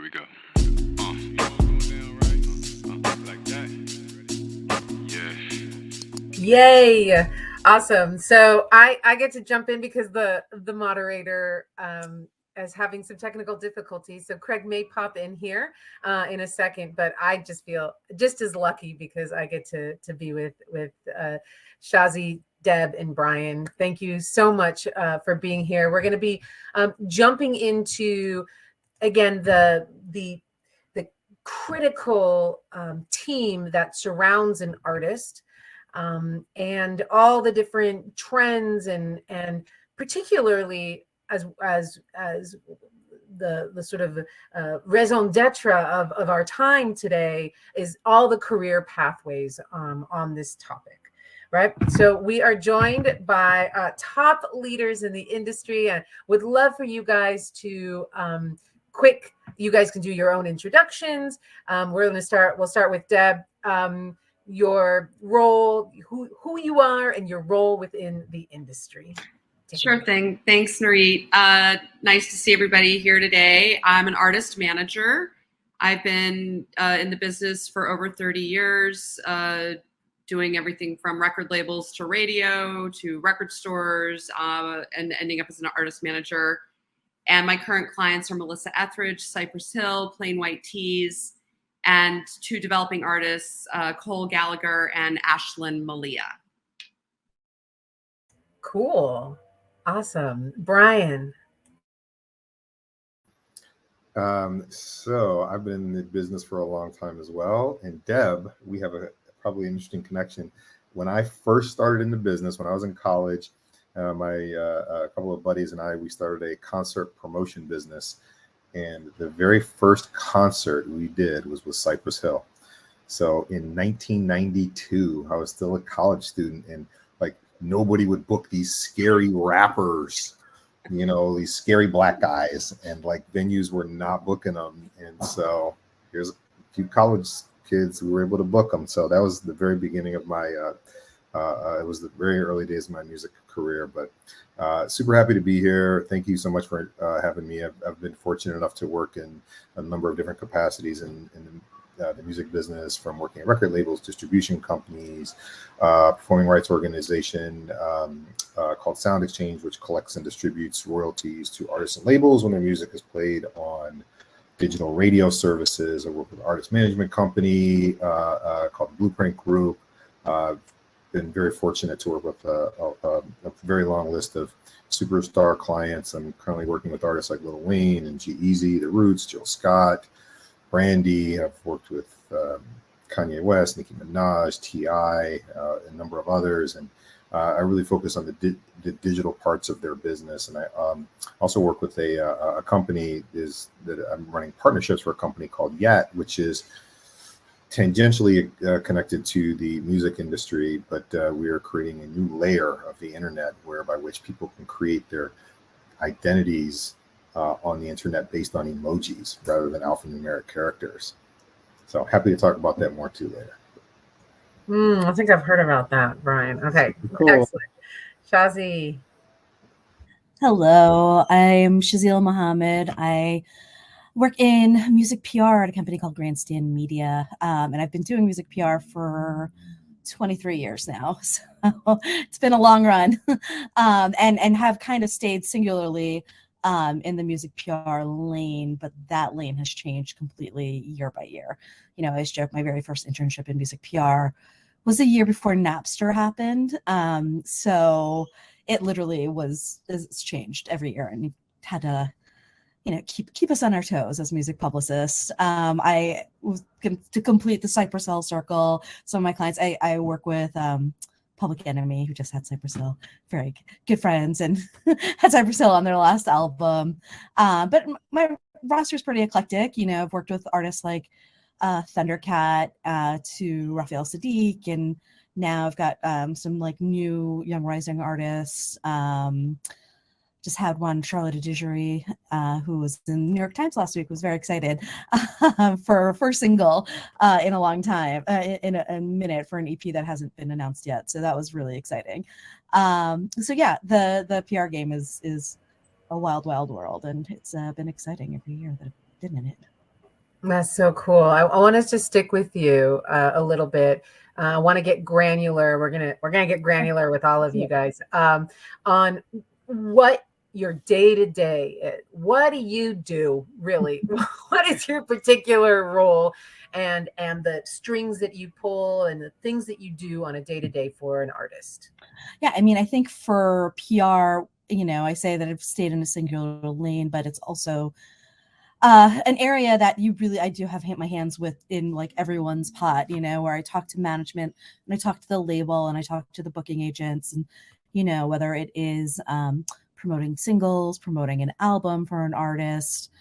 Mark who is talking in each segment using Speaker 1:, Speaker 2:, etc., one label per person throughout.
Speaker 1: Here we go. You know what's going down, right? Like that. Yeah.
Speaker 2: Yay! Awesome. So I get to jump in because the moderator is having some technical difficulties. So Craig may pop in here in a second, but I just feel just as lucky because I get to be with Shazi, Deb, and Bryan. Thank you so much for being here. We're going to be jumping into again the critical team that surrounds an artist, and all the different trends and particularly as the sort of raison d'etre of our time today is all the career pathways on this topic. Right. So we are joined by top leaders in the industry, and would love for you guys to you guys can do your own introductions. We'll start with Deb. Your role, who you are, and your role within the industry.
Speaker 3: Sure thing. Thanks, Nurit. Nice to see everybody here today. I'm an artist manager. I've been in the business for over 30 years, doing everything from record labels to radio to record stores, and ending up as an artist manager. And my current clients are Melissa Etheridge, Cypress Hill, Plain White Tees, and two developing artists, Cole Gallagher and Ashlyn Malia.
Speaker 2: Cool. Awesome. Bryan.
Speaker 4: So I've been in the business for a long time as well. And Deb, we have probably an interesting connection. When I first started in the business, when I was in college, a couple of buddies and we started a concert promotion business. And the very first concert we did was with Cypress Hill. So in 1992, I was still a college student, and like nobody would book these scary rappers, these scary black guys, and like venues were not booking them. And so here's a few college kids who were able to book them. So that was the very beginning of my, it was the very early days of my music career, but super happy to be here. Thank you so much for having me. I've been fortunate enough to work in a number of different capacities in the music business, from working at record labels, distribution companies, performing rights organization called Sound Exchange, which collects and distributes royalties to artists and labels when their music is played on digital radio services. I work with an artist management company called Blueprint Group. Been very fortunate to work with a very long list of superstar clients. I'm currently working with artists like Lil Wayne and G-Eazy, The Roots, Jill Scott, Brandy. I've worked with Kanye West, Nicki Minaj, T.I., a number of others. And I really focus on the digital parts of their business. And I also work with a company that I'm running partnerships for, a company called Yat, which is tangentially connected to the music industry, but we are creating a new layer of the internet by which people can create their identities on the internet based on emojis rather than alphanumeric characters. So happy to talk about that more too later.
Speaker 2: I think I've heard about that, Bryan. Okay, cool. Excellent. Shazi.
Speaker 5: Hello, I'm Shazila Mohammed. I work in music PR at a company called Grandstand Media, and I've been doing music PR for 23 years now, so it's been a long run, and have kind of stayed singularly in the music PR lane, but that lane has changed completely year by year. I always joke my very first internship in music PR was a year before Napster happened, so it literally it's changed every year, and had to keep us on our toes as music publicists. I was to complete the Cypress Hill circle. Some of my clients, I work with Public Enemy, who just had Cypress Hill, very good friends, and had Cypress Hill on their last album. But my roster is pretty eclectic. I've worked with artists like Thundercat to Raphael Sadiq, and now I've got some like new young rising artists. Just had one, Charlotte Adigéry, who was in the New York Times last week, was very excited for her first single in a long time, in a minute, for an EP that hasn't been announced yet. So that was really exciting. So yeah, the PR game is a wild, wild world, and it's been exciting every year that I've been in it.
Speaker 2: That's so cool. I want us to stick with you a little bit. I want to get granular. We're gonna get granular with all of you guys on what your day to day is. What do you do really? What is your particular role, and the strings that you pull and the things that you do on a day to day for an artist?
Speaker 5: Yeah, I mean, I think for PR, I say that I've stayed in a singular lane, but it's also an area that I do have my hands with in like everyone's pot, where I talk to management and I talk to the label and I talk to the booking agents, and, whether it is promoting singles, promoting an album for an artist,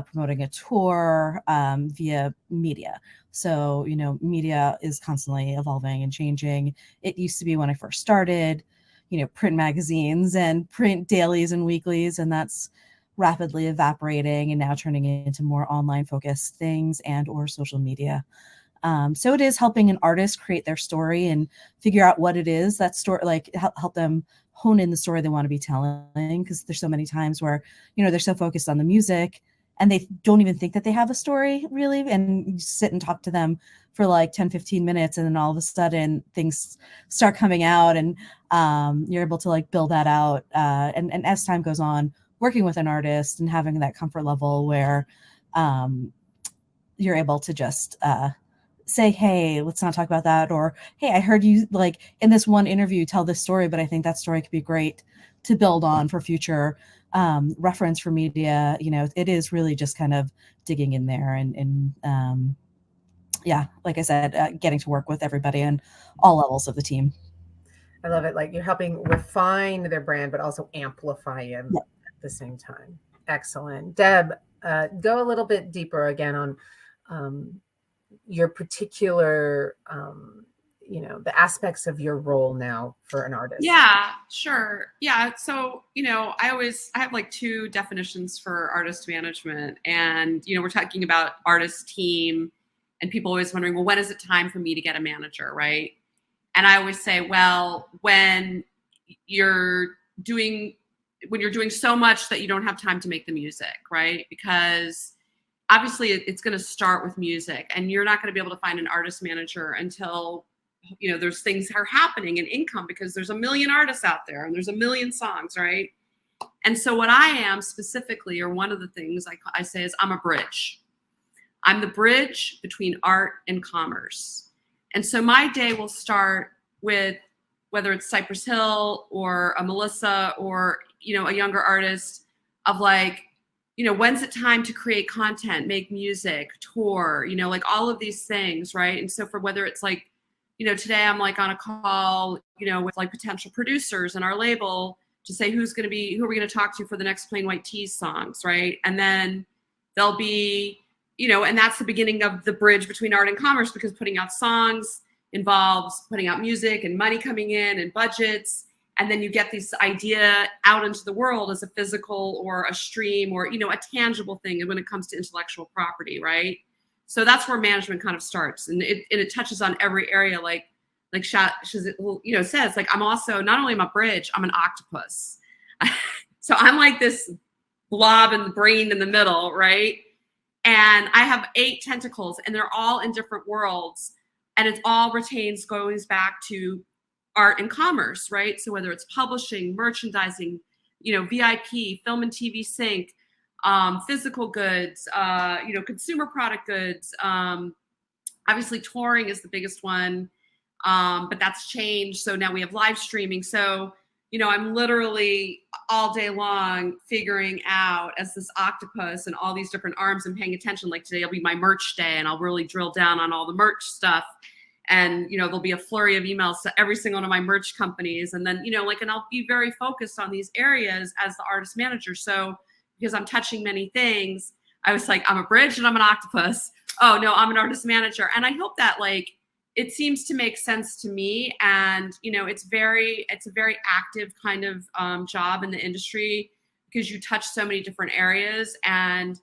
Speaker 5: promoting a tour via media. So, media is constantly evolving and changing. It used to be when I first started, print magazines and print dailies and weeklies, and that's rapidly evaporating and now turning into more online focused things and or social media. So it is helping an artist create their story and figure out what it is that story, like help them hone in the story they want to be telling. Because there's so many times where, they're so focused on the music and they don't even think that they have a story really. And you sit and talk to them for like 10, 15 minutes. And then all of a sudden things start coming out, and you're able to like build that out. And as time goes on, working with an artist and having that comfort level where you're able to just say, hey, let's not talk about that. Or, hey, I heard you like in this one interview tell this story, but I think that story could be great to build on for future reference for media. It is really just kind of digging in there and yeah, like I said, getting to work with everybody on all levels of the team.
Speaker 2: I love it. Like you're helping refine their brand, but also amplify it at the same time. Excellent. Deb, go a little bit deeper again on your particular, the aspects of your role now for an artist.
Speaker 3: Yeah, sure. Yeah. So, I have like two definitions for artist management, and, we're talking about artist team, and people always wondering, well, when is it time for me to get a manager? Right. And I always say, well, when you're doing so much that you don't have time to make the music, right? Because obviously it's going to start with music, and you're not going to be able to find an artist manager until, there's things are happening in income, because there's a million artists out there and there's a million songs, right? And so what I am specifically, or one of the things I say is I'm a bridge. I'm the bridge between art and commerce. And so my day will start with whether it's Cypress Hill or a Melissa or, a younger artist, of like, when's it time to create content, make music, tour, like all of these things, right? And so for whether it's like, today I'm like on a call, with like potential producers in our label to say who are we going to talk to for the next Plain White Tees songs, right? And then there'll be, and that's the beginning of the bridge between art and commerce, because putting out songs involves putting out music and money coming in and budgets. And then you get this idea out into the world as a physical or a stream or, a tangible thing. And when it comes to intellectual property, right? So that's where management kind of starts. And it touches on every area, like Shazila, says, like, I'm also, not only am I a bridge, I'm an octopus. So I'm like this blob and brain in the middle, right? And I have 8 tentacles, and they're all in different worlds. And it all goes back to art and commerce, right? So whether it's publishing, merchandising, VIP, film and TV sync, physical goods, consumer product goods. Obviously touring is the biggest one, but that's changed. So now we have live streaming. So, I'm literally all day long figuring out as this octopus and all these different arms and paying attention. Like today will be my merch day, and I'll really drill down on all the merch stuff. And, there'll be a flurry of emails to every single one of my merch companies. And then, and I'll be very focused on these areas as the artist manager. So because I'm touching many things, I was like, I'm a bridge and I'm an octopus. Oh no, I'm an artist manager. And I hope that it seems to make sense to me. And, it's a very active kind of job in the industry, because you touch so many different areas, and,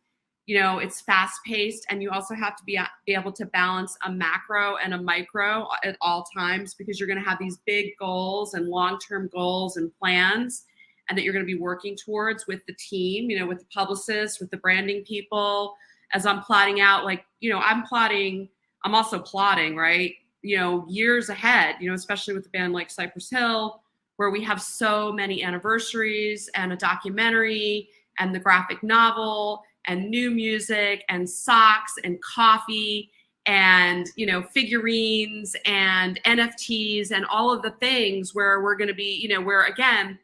Speaker 3: it's fast paced, and you also have to be able to balance a macro and a micro at all times, because you're going to have these big goals and long-term goals and plans, and that you're going to be working towards with the team, with the publicist, with the branding people, as I'm plotting out, like, I'm also plotting, right? Years ahead, especially with a band like Cypress Hill, where we have so many anniversaries and a documentary and the graphic novel and new music and socks and coffee and, figurines and NFTs and all of the things where we're going to be, we're again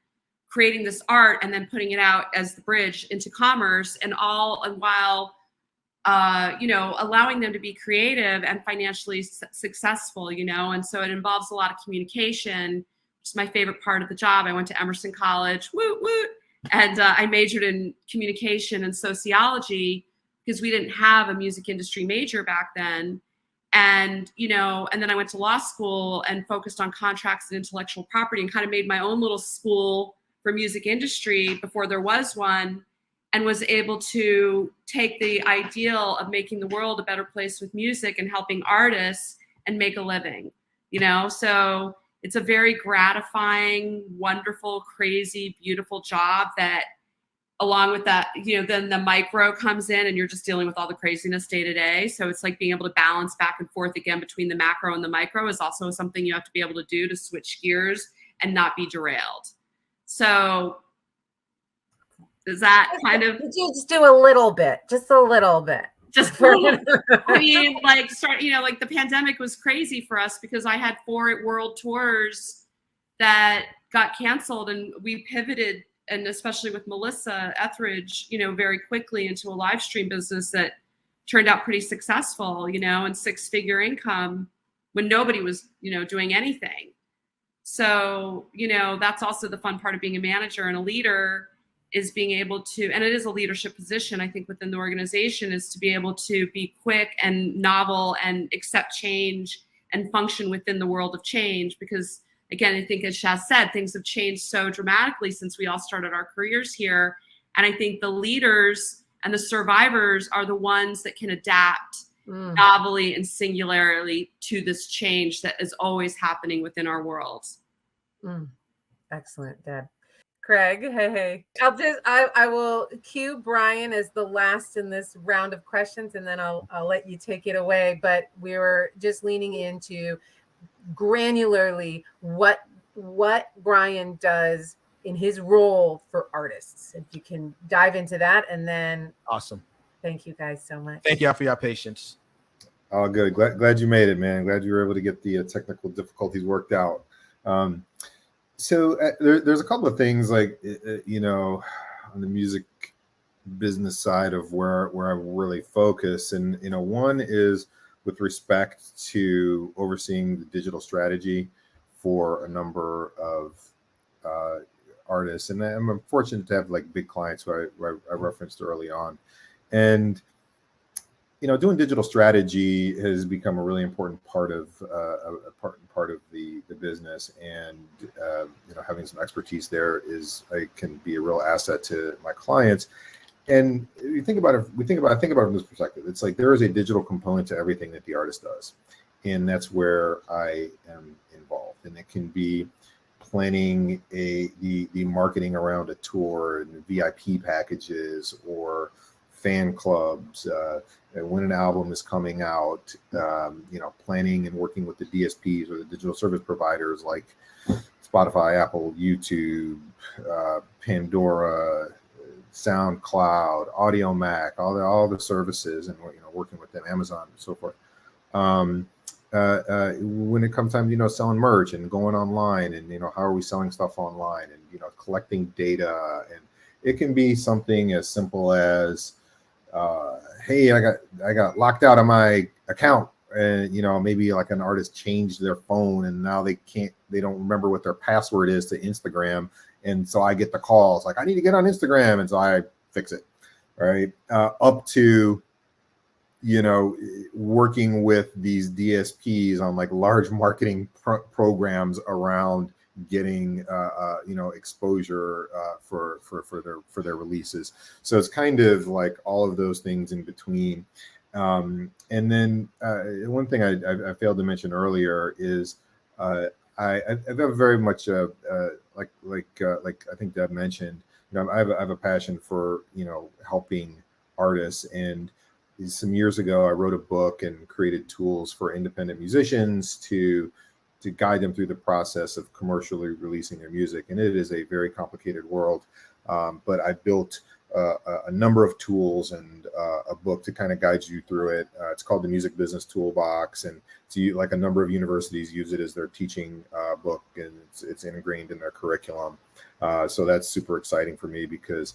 Speaker 3: creating this art and then putting it out as the bridge into commerce, and while allowing them to be creative and financially successful, and so it involves a lot of communication, which is my favorite part of the job. I went to Emerson College, woot woot, and I majored in communication and sociology because we didn't have a music industry major back then. And, and then I went to law school and focused on contracts and intellectual property and kind of made my own little school for music industry before there was one, and was able to take the ideal of making the world a better place with music and helping artists and make a living, so it's a very gratifying, wonderful, crazy, beautiful job that, along with that, then the micro comes in and you're just dealing with all the craziness day to day. So it's like being able to balance back and forth again between the macro and the micro is also something you have to be able to do to switch gears and not be derailed. So does that kind of...
Speaker 2: Could you just do a little bit, just a little bit?
Speaker 3: Just I mean, like like the pandemic was crazy for us because I had 4 world tours that got canceled, and we pivoted, and especially with Melissa Etheridge, very quickly into a live stream business that turned out pretty successful, and 6-figure income when nobody was, doing anything. So, that's also the fun part of being a manager and a leader, is being able to, and it is a leadership position, I think, within the organization, is to be able to be quick and novel and accept change and function within the world of change. Because again, I think, as Shaz said, things have changed so dramatically since we all started our careers here. And I think the leaders and the survivors are the ones that can adapt novelly and singularly to this change that is always happening within our world.
Speaker 2: Excellent, Deb. Craig, hey. I will cue Bryan as the last in this round of questions, and then I'll let you take it away. But we were just leaning into granularly what Bryan does in his role for artists. If you can dive into that, and then
Speaker 6: awesome.
Speaker 2: Thank you guys so much.
Speaker 6: Thank you for your patience.
Speaker 4: Oh, good. Glad you made it, man. Glad you were able to get the technical difficulties worked out. So there's a couple of things, like, on the music business side of where I really focus. And, one is with respect to overseeing the digital strategy for a number of artists. And I'm fortunate to have like big clients who I referenced early on. And, doing digital strategy has become a really important part of the business, and having some expertise there can be a real asset to my clients. And you think about it from this perspective. It's like there is a digital component to everything that the artist does, and that's where I am involved. And it can be planning the marketing around a tour and VIP packages or fan clubs, when an album is coming out, planning and working with the DSPs or the digital service providers like Spotify, Apple, YouTube, Pandora, SoundCloud, Audio Mac, all the services, and working with them, Amazon and so forth. When it comes time to selling merch and going online, and how are we selling stuff online, and collecting data, and it can be something as simple as hey, I got locked out of my account, and maybe like an artist changed their phone and now they don't remember what their password is to Instagram, and so I get the calls like I need to get on Instagram, and so I fix it, right? Up to working with these DSPs on like large marketing programs around getting exposure for their releases. So it's kind of like all of those things in between. And then one thing I failed to mention earlier is I have very much like I think Deb mentioned, I have a passion for helping artists, and some years ago, I wrote a book and created tools for independent musicians to guide them through the process of commercially releasing their music. And it is a very complicated world. But I built a number of tools and a book to kind of guide you through it. It's called the Music Business Toolbox, and like a number of universities use it as their teaching book, and it's ingrained in their curriculum. So that's super exciting for me because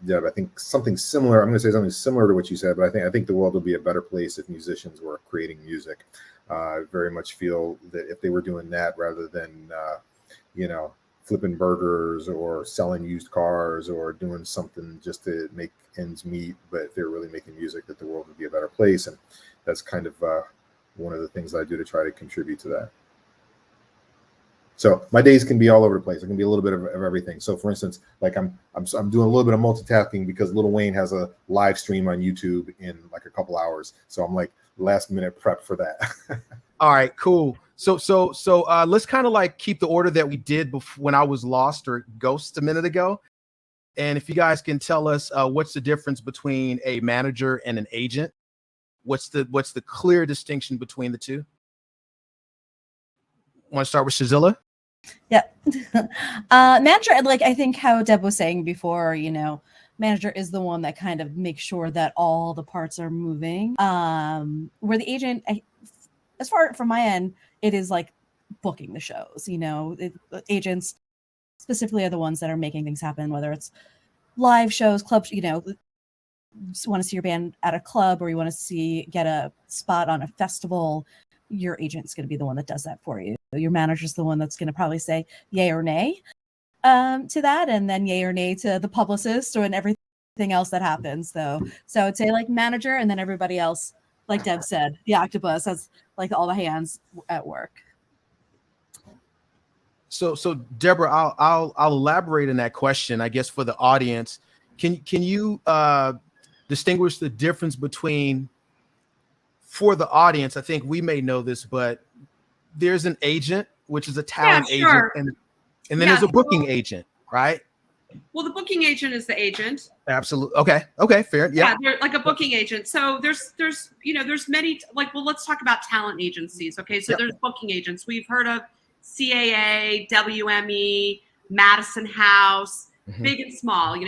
Speaker 4: Deb, I think something similar. I'm going to say something similar to what you said, but I think the world would be a better place if musicians were creating music. I very much feel that if they were doing that rather than flipping burgers or selling used cars or doing something just to make ends meet, but if they're really making music, that the world would be a better place. And that's kind of one of the things that I do to try to contribute to that. So my days can be all over the place. It can be a little bit of everything. So for instance, like I'm doing a little bit of multitasking because Lil Wayne has a live stream on YouTube in like a couple hours. So I'm like last minute prep for that.
Speaker 6: All right, cool. So let's kind of like keep the order that we did when I was lost or ghost a minute ago. And if you guys can tell us what's the difference between a manager and an agent? What's the clear distinction between the two? Want to start with Shazila?
Speaker 5: Yeah. Manager, like I think how Deb was saying before, manager is the one that kind of makes sure that all the parts are moving. Where the agent, as far from my end, it is like booking the shows. Agents specifically are the ones that are making things happen, whether it's live shows, clubs, want to see your band at a club or you want to get a spot on a festival. Your agent's going to be the one that does that for you. Your manager's the one that's going to probably say yay or nay to that, and then yay or nay to the publicist and everything else that happens. So I'd say like manager, and then everybody else, like Deb said, the octopus has like all the hands at work.
Speaker 6: So Deborah, I'll elaborate on that question, I guess, for the audience. Can you distinguish the difference between, for the audience, I think we may know this, but there's an agent, which is a talent
Speaker 3: sure.
Speaker 6: agent, and then there's a booking agent, right?
Speaker 3: Well, the booking agent is the agent.
Speaker 6: Absolutely. Okay, fair.
Speaker 3: Yeah, they're like a booking agent. So there's many, let's talk about talent agencies. Okay, so there's booking agents. We've heard of CAA, WME, Madison House. Big and small, I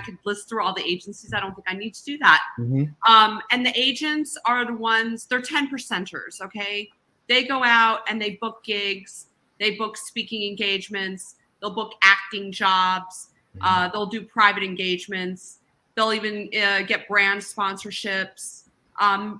Speaker 3: could list through all the agencies. I don't think I need to do that. And the agents are the ones, they're 10%ers, okay? They go out and they book gigs, they book speaking engagements, they'll book acting jobs, they'll do private engagements, they'll even get brand sponsorships.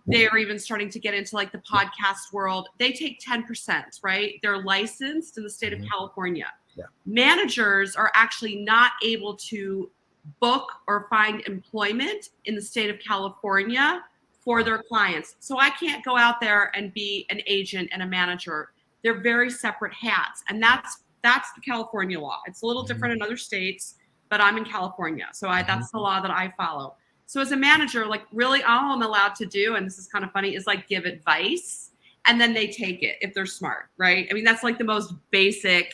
Speaker 3: They're even starting to get into like the podcast world. They take 10%, right? They're licensed in the state of California. Yeah. Managers are actually not able to book or find employment in the state of California for their clients. So I can't go out there and be an agent and a manager. They're very separate hats. And that's the California law. It's a little different in other states, but I'm in California. So that's the law that I follow. So as a manager, like really all I'm allowed to do, and this is kind of funny, is like give advice. And then they take it if they're smart, right? I mean, that's like the most basic,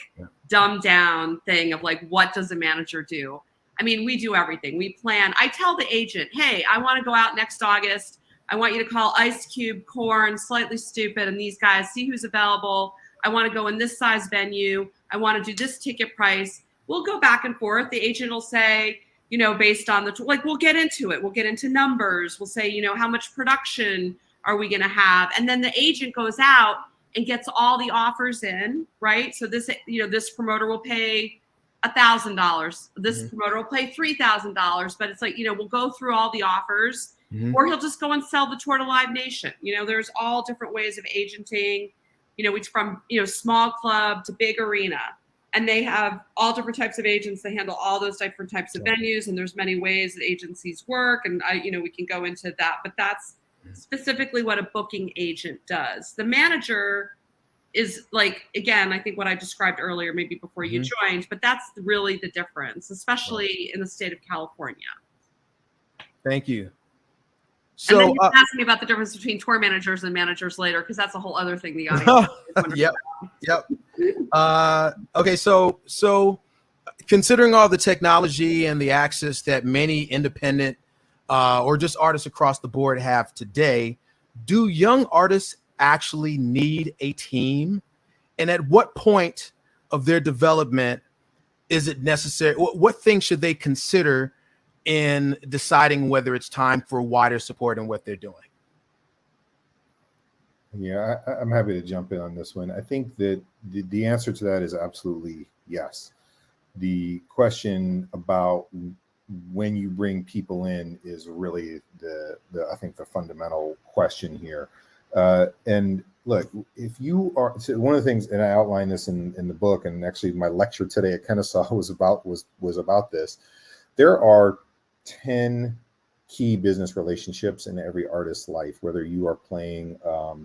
Speaker 3: dumbed down thing of like, what does a manager do? I mean, we do everything. We plan. I tell the agent, hey, I want to go out next August. I want you to call Ice Cube, Korn, Slightly Stupid, and these guys, see who's available. I want to go in this size venue. I want to do this ticket price. We'll go back and forth. The agent will say, based on we'll get into it. We'll get into numbers. We'll say, how much production are we going to have? And then the agent goes out and gets all the offers in, right? So this promoter will pay $1,000. This promoter will pay $3,000. But it's like, we'll go through all the offers, or he'll just go and sell the tour to Live Nation. There's all different ways of agenting, from, small club to big arena. And they have all different types of agents that handle all those different types of venues. And there's many ways that agencies work. And we can go into that, but that's specifically what a booking agent does. The manager is like, again, I think what I described earlier, maybe before you joined, but that's really the difference, especially in the state of California.
Speaker 6: Thank you.
Speaker 3: So, and then you can ask me about the difference between tour managers and managers later, because that's a whole other thing the audience.
Speaker 6: Yep. Okay, so considering all the technology and the access that many independent or just artists across the board have today, do young artists actually need a team? And at what point of their development is it necessary? What things should they consider in deciding whether it's time for wider support in what they're doing?
Speaker 4: Yeah, I'm happy to jump in on this one. I think that the answer to that is absolutely yes. The question about when you bring people in is really the I think the fundamental question here. And look, if you are, so one of the things, and I outlined this in the book, and actually my lecture today at Kennesaw was about this. There are 10 key business relationships in every artist's life, whether you are playing a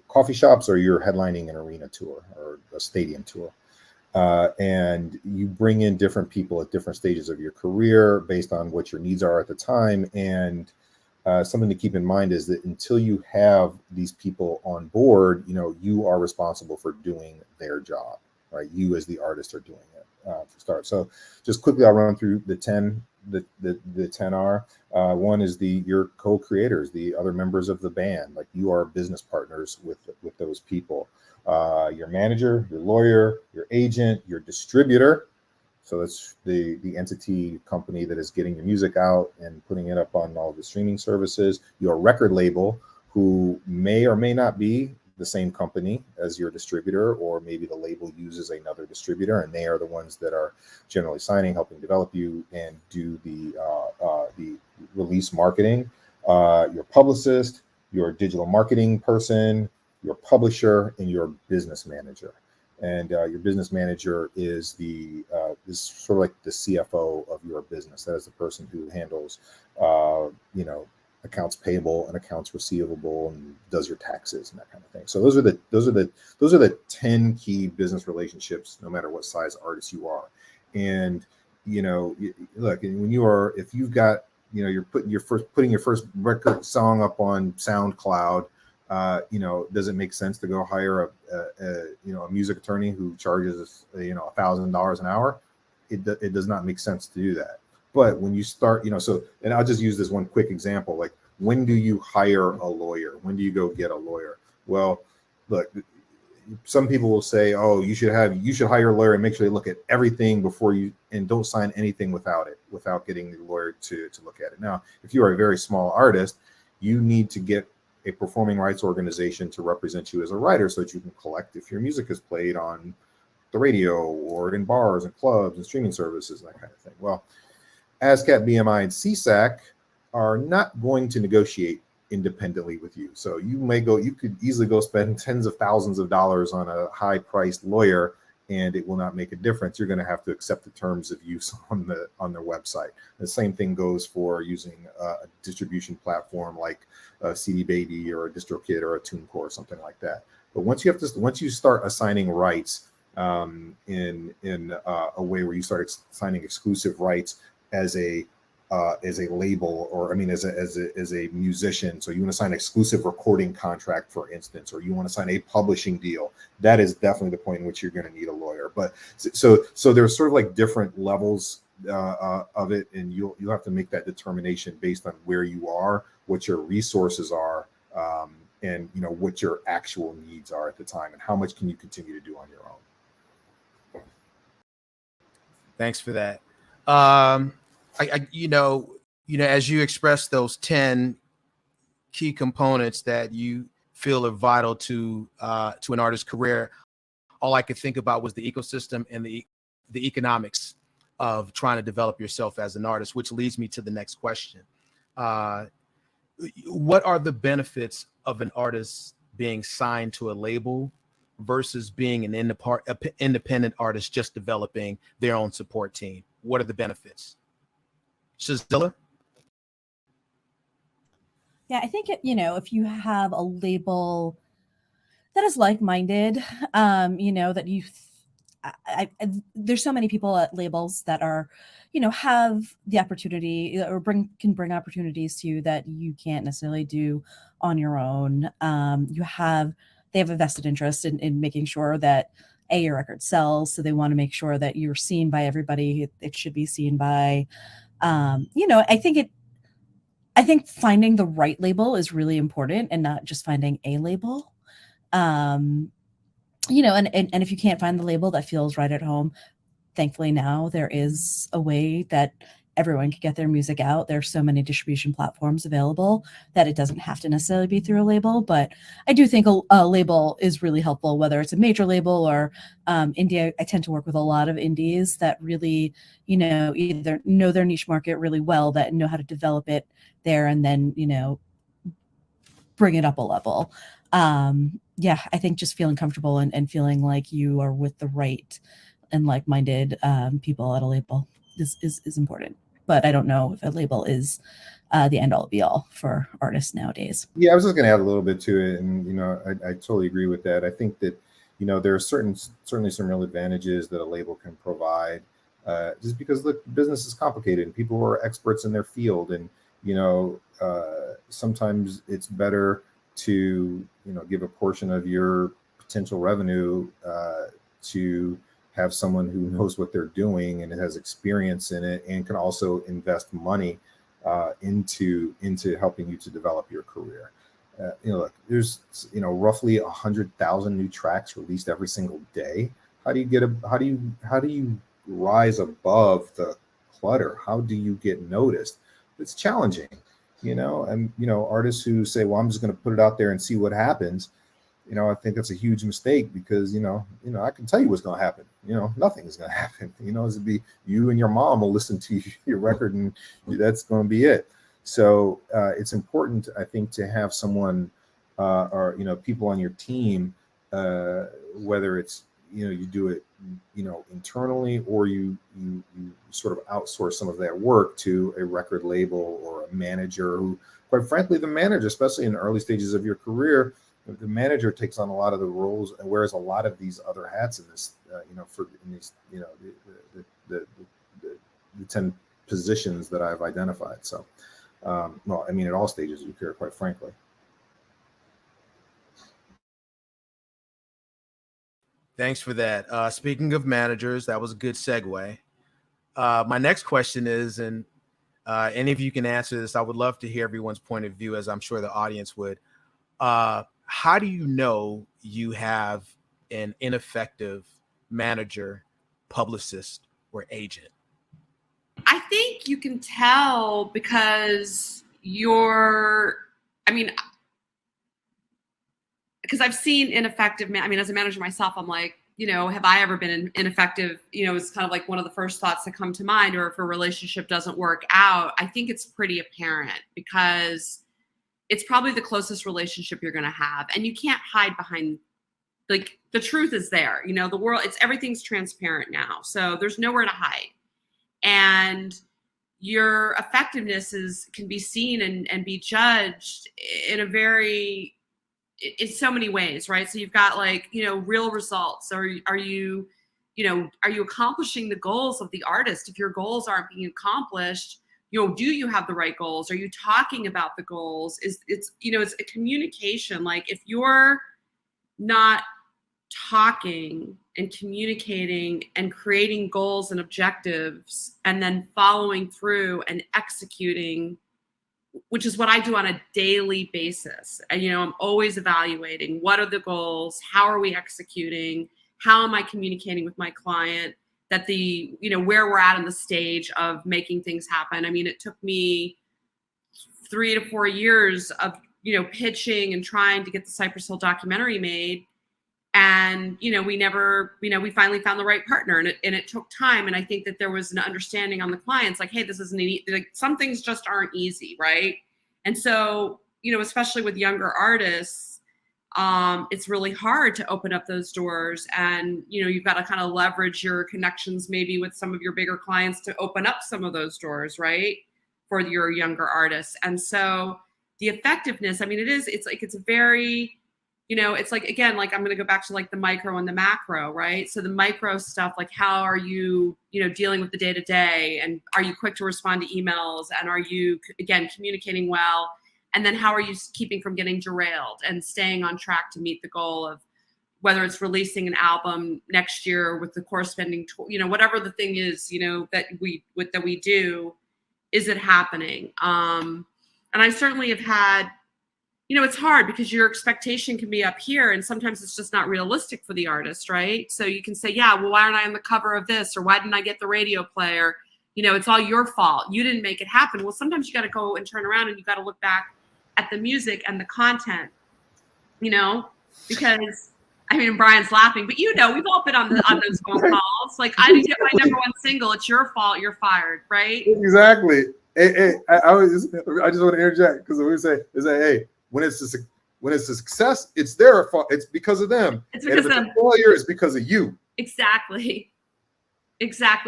Speaker 4: coffee shops or you're headlining an arena tour or a stadium tour. And you bring in different people at different stages of your career based on what your needs are at the time. And something to keep in mind is that until you have these people on board, you are responsible for doing their job, right? You as the artist are doing it to start. So just quickly, I'll run through the 10. The 10 are. One is your co-creators, the other members of the band. Like, you are business partners with those people. Your manager, your lawyer, your agent, your distributor. So that's the entity company that is getting your music out and putting it up on all the streaming services. Your record label, who may or may not be the same company as your distributor, or maybe the label uses another distributor, and they are the ones that are generally signing, helping develop you and do the release marketing. Your publicist, your digital marketing person, your publisher, and your business manager. And your business manager is is sort of like the CFO of your business. That is the person who handles, accounts payable and accounts receivable and does your taxes and that kind of thing. So those are the 10 key business relationships, no matter what size artist you are. And look, if you've got, you're putting your first record song up on SoundCloud, does it make sense to go hire a music attorney who charges $1,000 an hour? It does not make sense to do that. But when you start, and I'll just use this one quick example. Like, when do you hire a lawyer? When do you go get a lawyer? Well, look, some people will say, oh, you should hire a lawyer and make sure they look at everything before and don't sign anything without getting the lawyer to look at it. Now, if you are a very small artist, you need to get a performing rights organization to represent you as a writer so that you can collect if your music is played on the radio or in bars and clubs and streaming services and that kind of thing. Well, ASCAP, BMI, and CSAC are not going to negotiate independently with you. So you could easily go spend tens of thousands of dollars on a high-priced lawyer, and it will not make a difference. You're going to have to accept the terms of use on their website. The same thing goes for using a distribution platform like CD Baby or a DistroKid or a TuneCore or something like that. But once you start assigning rights in a way where you start assigning exclusive rights as a label, or as a musician, so you want to sign an exclusive recording contract, for instance, or you want to sign a publishing deal, that is definitely the point in which you're going to need a lawyer. But so there's sort of like different levels of it, and you'll have to make that determination based on where you are, what your resources are, and what your actual needs are at the time, and how much can you continue to do on your own.
Speaker 6: Thanks for that. As you express those 10 key components that you feel are vital to an artist's career, all I could think about was the ecosystem and the economics of trying to develop yourself as an artist, which leads me to the next question. What are the benefits of an artist being signed to a label versus being an independent artist just developing their own support team? What are the benefits? Shazila?
Speaker 5: Yeah, I think, if you have a label that is like-minded, that there's so many people at labels that are, have the opportunity or can bring opportunities to you that you can't necessarily do on your own. They have a vested interest in making sure that your record sells. So they want to make sure that you're seen by everybody it should be seen by. I think finding the right label is really important, and not just finding a label. And if you can't find the label that feels right at home, thankfully now there is a way that everyone can get their music out. There's so many distribution platforms available that it doesn't have to necessarily be through a label. But I do think a label is really helpful, whether it's a major label or indie. I tend to work with a lot of indies that really, either know their niche market really well, that know how to develop it there, and then, bring it up a level. I think just feeling comfortable and feeling like you are with the right and like-minded people at a label is important. But I don't know if a label is the end-all be-all for artists nowadays.
Speaker 4: Yeah, I was just going to add a little bit to it, and I totally agree with that. I think that there are certainly some real advantages that a label can provide, just because the business is complicated and people are experts in their field, and sometimes it's better to give a portion of your potential revenue to have someone who knows what they're doing and has experience in it, and can also invest money into helping you to develop your career. Look, there's roughly 100,000 new tracks released every single day. How do you rise above the clutter? How do you get noticed? It's challenging, and artists who say, well, I'm just going to put it out there and see what happens. I think that's a huge mistake, because, I can tell you what's going to happen. Nothing is going to happen. It'll be you and your mom will listen to your record, and that's going to be it. So it's important, I think, to have someone or, people on your team, whether it's, you do it, internally, or you sort of outsource some of that work to a record label or a manager who, quite frankly, the manager, especially in the early stages of your career, the manager takes on a lot of the roles and wears a lot of these other hats in this, the 10 positions that I've identified. So, at all stages of your career, quite frankly.
Speaker 6: Thanks for that. Speaking of managers, that was a good segue. My next question is, and any of you can answer this, I would love to hear everyone's point of view, as I'm sure the audience would. How do you know you have an ineffective manager, publicist, or agent?
Speaker 3: I think you can tell because because I've seen ineffective, as a manager myself, I'm like, have I ever been ineffective? It's kind of like one of the first thoughts that come to mind. Or if a relationship doesn't work out, I think it's pretty apparent, because it's probably the closest relationship you're going to have. And you can't hide behind, like, the truth is there. The world, everything's transparent now. So there's nowhere to hide. And your effectiveness can be seen and be judged in so many ways, right? So you've got real results. Are you accomplishing the goals of the artist? If your goals aren't being accomplished, do you have the right goals? Are you talking about the goals? It's a communication. Like, if you're not talking and communicating and creating goals and objectives, and then following through and executing, which is what I do on a daily basis. And, I'm always evaluating, what are the goals? How are we executing? How am I communicating with my client that where we're at in the stage of making things happen? It took me 3 to 4 years of, pitching and trying to get the Cypress Hill documentary made. And, we finally found the right partner, and it took time. And I think that there was an understanding on the clients, like, hey, this isn't like, some things just aren't easy. Right. And so, especially with younger artists, it's really hard to open up those doors. And, you've got to kind of leverage your connections, maybe with some of your bigger clients, to open up some of those doors, right, for your younger artists. And so the effectiveness, it's a very, it's like, again, like, I'm going to go back to like the micro and the macro, right? So the micro stuff, like, how are you, dealing with the day to day, and are you quick to respond to emails, and are you, again, communicating well? And then how are you keeping from getting derailed and staying on track to meet the goal of whether it's releasing an album next year with the corresponding, whatever the thing is, that we do. is it happening? And I certainly have had, it's hard because your expectation can be up here and sometimes it's just not realistic for the artist, right? So you can say, yeah, well, why aren't I on the cover of this? Or why didn't I get the radio play? Or, it's all your fault. You didn't make it happen. Well, sometimes you got to go and turn around and you got to look back at the music and the content, because Bryan's laughing, but we've all been on those phone calls. Like, I didn't get my number one single. It's your fault. You're fired, right?
Speaker 4: Exactly. Hey, I just want to interject because we say, hey, when it's a success, it's their fault. It's because of them.
Speaker 3: It's because
Speaker 4: of them. It's a failure, it's because of you.
Speaker 3: Exactly.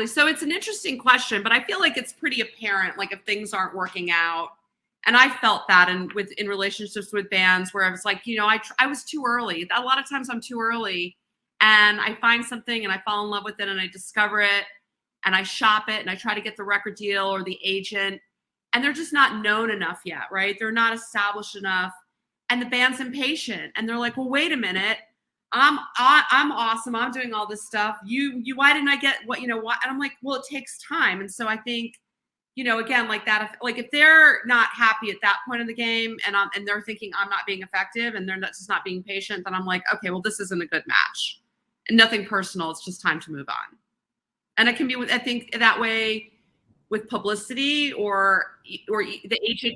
Speaker 3: So it's an interesting question, but I feel like it's pretty apparent, like if things aren't working out. And I felt that in relationships with bands where I was like, I was too early. A lot of times I'm too early and I find something and I fall in love with it and I discover it and I shop it and I try to get the record deal or the agent, and they're just not known enough yet, right? They're not established enough and the band's impatient and they're like, well, wait a minute. I'm awesome. I'm doing all this stuff. You, why didn't I get what, what? And I'm like, well, it takes time. And so I think, again, like that, if they're not happy at that point in the game and they're thinking I'm not being effective and they're just not being patient, then I'm like, okay, well, this isn't a good match. And nothing personal. It's just time to move on. And it can be, I think, that way with Publicity or the agent.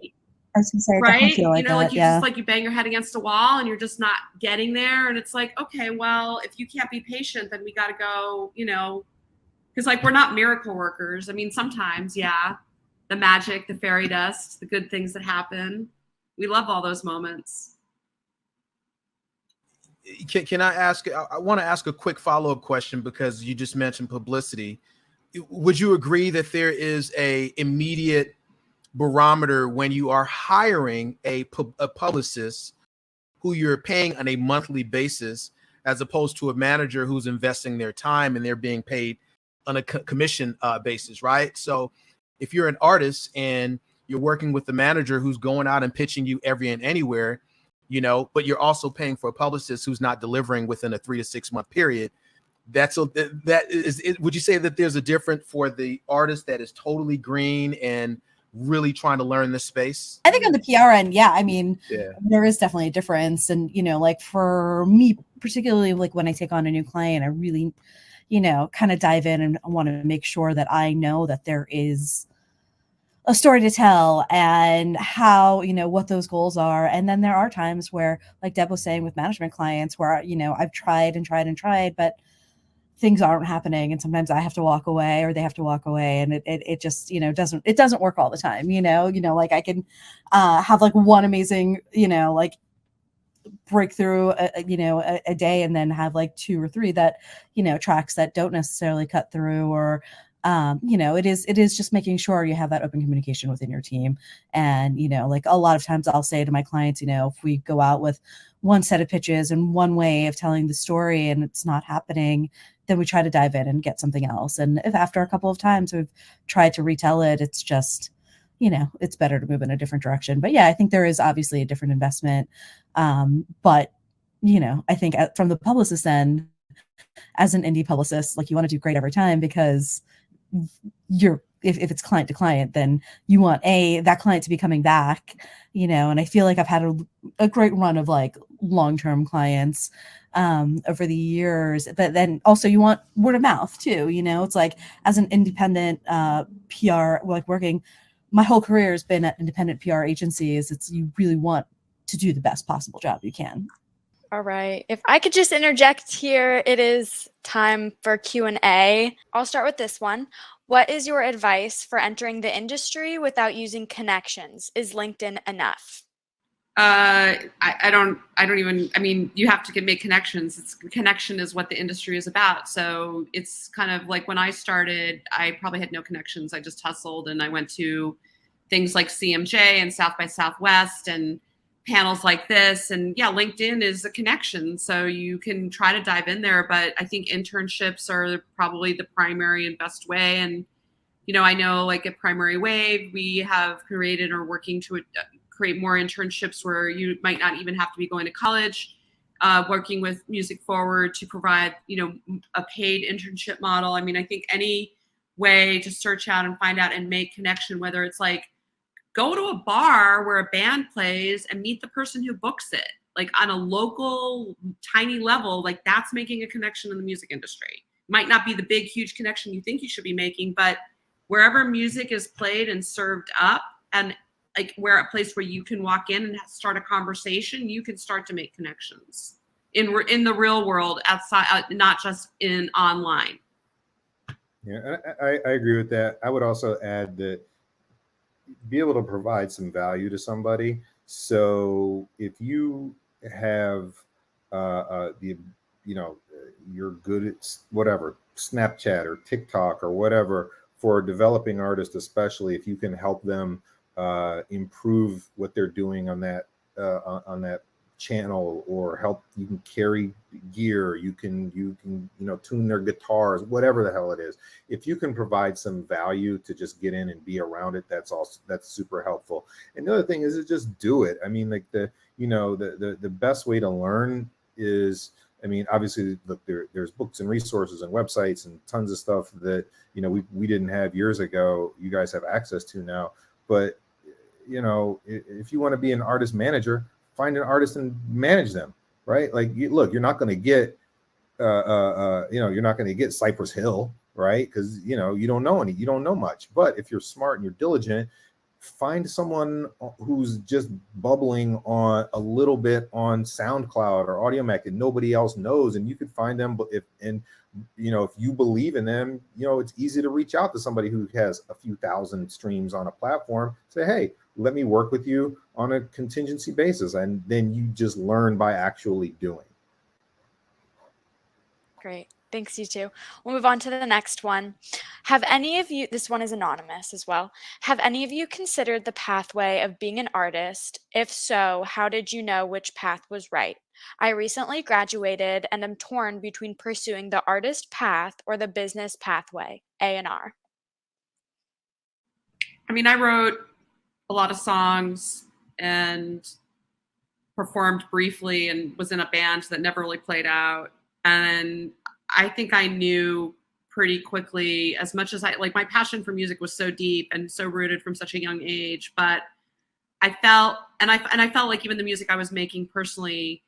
Speaker 5: I was gonna say,
Speaker 3: right?
Speaker 5: Feel like that,
Speaker 3: just like you bang your head against a wall and you're just not getting there. And it's like, okay, well, if you can't be patient, then we got to go, because like we're not miracle workers. Sometimes, yeah, the magic, the fairy dust, the good things that happen. We love all those moments.
Speaker 6: Can I ask? I want to ask a quick follow-up question because you just mentioned Publicity. Would you agree that there is a immediate barometer when you are hiring a publicist who you're paying on a monthly basis, as opposed to a manager who's investing their time and they're being paid on a commission basis, right? So if you're an artist and you're working with the manager who's going out and pitching you every and anywhere, but you're also paying for a publicist who's not delivering within a 3 to 6 month period, would you say that there's a difference for the artist that is totally green and really trying to learn this space?
Speaker 5: I think on the PR end, there is definitely a difference. And, like for me, particularly like when I take on a new client, I really, kind of dive in and want to make sure that I know that there is a story to tell and how, what those goals are. And then there are times where, like Deb was saying with management clients, where, I've tried and tried, but things aren't happening. And sometimes I have to walk away or they have to walk away. And it just, doesn't work all the time, like I can have like one amazing, like breakthrough, a day, and then have like 2 or 3 that, tracks that don't necessarily cut through, or, it is just making sure you have that open communication within your team. And, like a lot of times I'll say to my clients, if we go out with one set of pitches and one way of telling the story and it's not happening, then we try to dive in and get something else. And if after a couple of times we've tried to retell it, it's just, it's better to move in a different direction. But yeah, I think there is obviously a different investment. But, I think from the publicist end, as an indie publicist, like you want to do great every time because if it's client to client, then you want that client to be coming back, and I feel like I've had a great run of like long-term clients over the years, but then also you want word of mouth too. It's like as an independent PR, like working my whole career has been at independent PR agencies. You really want to do the best possible job you can.
Speaker 7: All right. If I could just interject here, it is time for Q&A. I'll start with this one. What is your advice for entering the industry without using connections? Is LinkedIn enough?
Speaker 3: I don't even, you have to make connections. Connection is what the industry is about. So it's kind of like when I started, I probably had no connections. I just hustled and I went to things like CMJ and South by Southwest and panels like this. And yeah, LinkedIn is a connection. So you can try to dive in there, but I think internships are probably the primary and best way. And, I know like at Primary Wave, we have created or working to create more internships where you might not even have to be going to college, working with Music Forward to provide, a paid internship model. I think any way to search out and find out and make connection, whether it's like go to a bar where a band plays and meet the person who books it, like on a local tiny level. Like that's making a connection in the music industry. Might not be the big huge connection you think you should be making, but wherever music is played and served up, and like where a place where you can walk in and start a conversation, you can start to make connections in the real world, outside, not just in online.
Speaker 4: Yeah, I agree with that. I would also add that be able to provide some value to somebody. So if you have you're good at whatever, Snapchat or TikTok or whatever, for a developing artist, especially if you can help them improve what they're doing on that channel, or help, you can carry gear, you can tune their guitars, whatever the hell it is. If you can provide some value to just get in and be around it, that's super helpful. And the other thing is just do it. I mean, like the best way to learn is, I mean, obviously, look, there's books and resources and websites and tons of stuff that we didn't have years ago. You guys have access to now. But if you want to be an artist manager, find an artist and manage them, right? Like, look, you're not going to get, you're not going to get Cypress Hill, right? Because you don't know much. But if you're smart and you're diligent, find someone who's just bubbling on a little bit on SoundCloud or AudioMac that nobody else knows, and you could find them. But if you believe in them, it's easy to reach out to somebody who has a few thousand streams on a platform. Say, hey, let me work with you on a contingency basis, and then you just learn by actually doing.
Speaker 7: Great. Thanks, you two. We'll move on to the next one. Have any of you, this one is anonymous as well, have any of you considered the pathway of being an artist? If so, how did you know which path was right? I recently graduated and am torn between pursuing the artist path or the business pathway, A&R.
Speaker 3: I mean, I wrote a lot of songs and performed briefly and was in a band that never really played out. And I think I knew pretty quickly, as much as my passion for music was so deep and so rooted from such a young age, but I felt like even the music I was making personally,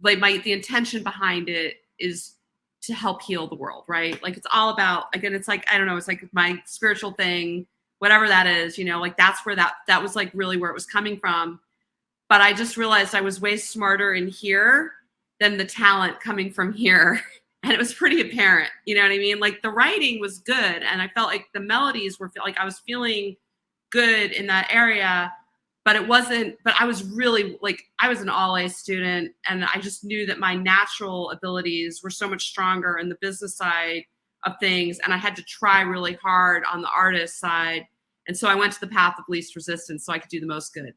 Speaker 3: like the intention behind it is to help heal the world, right? Like it's all about, again, it's like, I don't know, it's like my spiritual thing, whatever that is, like that's where that was like really where it was coming from. But I just realized I was way smarter in here than the talent coming from here. And it was pretty apparent, you know what I mean? Like the writing was good. And I felt like the melodies were like, I was feeling good in that area, but it wasn't, but I was really like, I was an all A student. And I just knew that my natural abilities were so much stronger in the business side of things. And I had to try really hard on the artist side. And so I went to the path of least resistance so I could do the most good.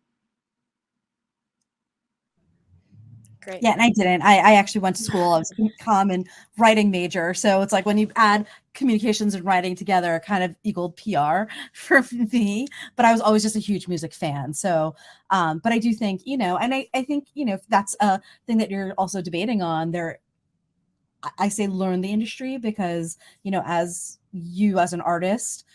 Speaker 7: Great.
Speaker 5: Yeah, and I didn't. I actually went to school. I was a common writing major. So it's like when you add communications and writing together, kind of equaled PR for me. But I was always just a huge music fan. So, but I do think, and I think, if that's a thing that you're also debating on there, I say learn the industry because, as an artist,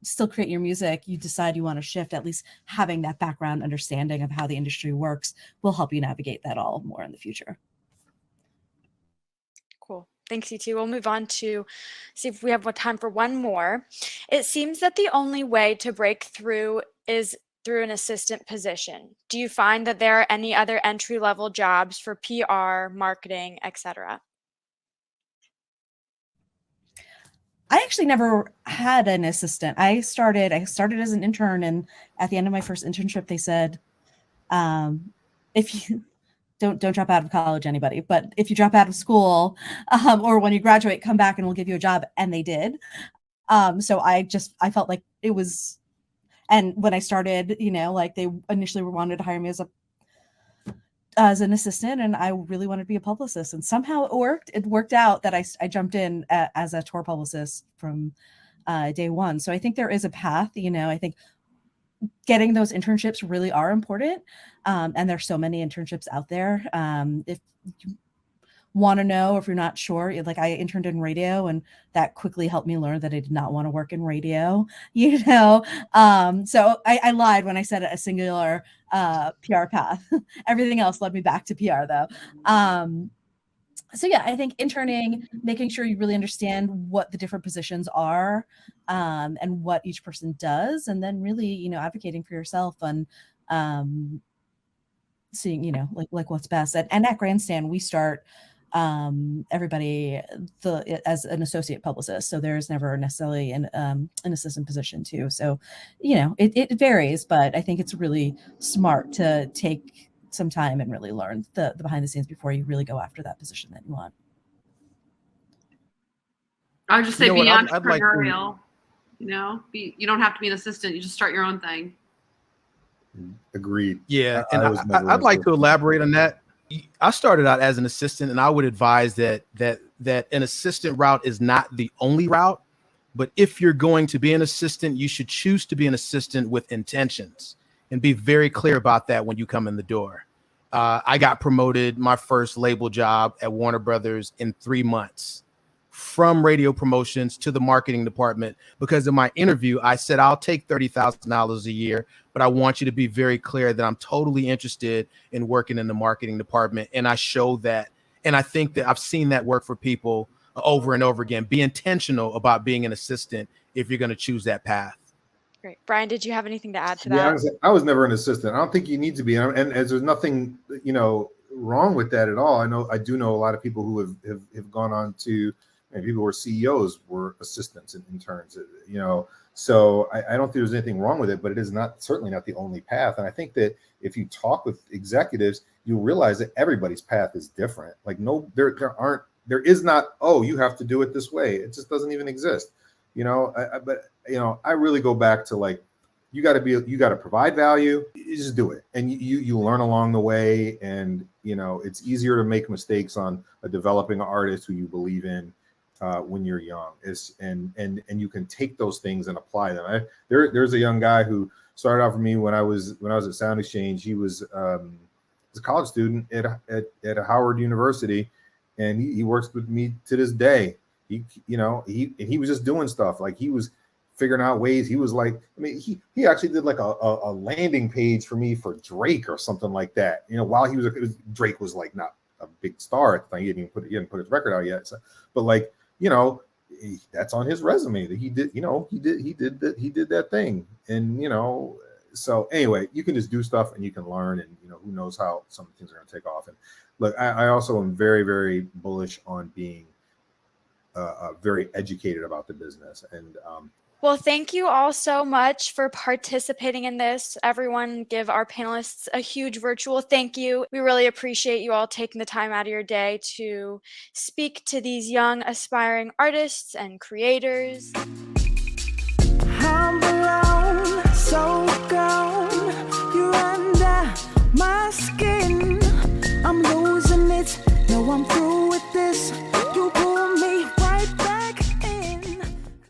Speaker 5: still create your music, you decide you want to shift, at least having that background understanding of how the industry works will help you navigate that all more in the future.
Speaker 7: Cool. Thanks, you two. We'll move on to see if we have time for one more. It seems that the only way to break through is through an assistant position. Do you find that there are any other entry-level jobs for PR, marketing, etc.?
Speaker 5: I actually never had an assistant. I started as an intern, and at the end of my first internship, they said, if you don't drop out of college, anybody, but if you drop out of school or when you graduate, come back and we'll give you a job. And they did. So I felt like it was, and when I started, like they initially wanted to hire me as an assistant, and I really wanted to be a publicist, and somehow it worked. It worked out that I jumped in as a tour publicist from day one. So I think there is a path. I think getting those internships really are important, and there's so many internships out there. If you want to know, or if you're not sure, like I interned in radio, and that quickly helped me learn that I did not want to work in radio, So I lied when I said a singular PR path. Everything else led me back to PR though. So yeah, I think interning, making sure you really understand what the different positions are, and what each person does, and then really, advocating for yourself and seeing, like what's best. And at Grandstand, we start everybody as an associate publicist, so there's never necessarily an assistant position too. So, it varies, but I think it's really smart to take some time and really learn the behind the scenes before you really go after that position that you want.
Speaker 3: I would just say
Speaker 6: You know
Speaker 3: be
Speaker 6: what, I'd like to-
Speaker 3: entrepreneurial. You don't have to be an assistant. You just start your own thing.
Speaker 4: Agreed.
Speaker 6: Yeah,
Speaker 4: I
Speaker 6: and
Speaker 4: was never
Speaker 6: I'd like to
Speaker 4: interested.
Speaker 6: elaborate on that. I started out as an assistant, and I would advise that an assistant route is not the only route. But if you're going to be an assistant, you should choose to be an assistant with intentions and be very clear about that when you come in the door. I got promoted my first label job at Warner Brothers in 3 months, from radio promotions to the marketing department, because in my interview, I said, I'll take $30,000 a year, but I want you to be very clear that I'm totally interested in working in the marketing department. And I showed that. And I think that I've seen that work for people over and over again. Be intentional about being an assistant if you're going to choose that path.
Speaker 7: Great. Bryan, did you have anything to add to
Speaker 4: Yeah,
Speaker 7: that?
Speaker 4: I was never an assistant. I don't think you need to be, and there's nothing, wrong with that at all. I do know a lot of people who have gone on to, and people who are CEOs were assistants and interns. So I don't think there's anything wrong with it, but it is certainly not the only path. And I think that if you talk with executives, you'll realize that everybody's path is different. Like there is not, oh, you have to do it this way. It just doesn't even exist. I really go back to, like, you got to provide value. You just do it, and you learn along the way. And it's easier to make mistakes on a developing artist who you believe in when you're young. And you can take those things and apply them. There's a young guy who started out for me when I was at Sound Exchange. He was a college student at Howard University, and he works with me to this day. He was just doing stuff, like he was figuring out ways. He was like, he actually did like a landing page for me for Drake or something like that. While Drake was like not a big star at the time. He didn't put his record out yet. So, but like, that's on his resume that he did that thing. And, so anyway, you can just do stuff and you can learn, and, who knows how some things are going to take off. And look, I also am very, very bullish on being very educated about the business. And
Speaker 7: Well, thank you all so much for participating in this. Everyone, give our panelists a huge virtual thank you. We really appreciate you all taking the time out of your day to speak to these young, aspiring artists and creators.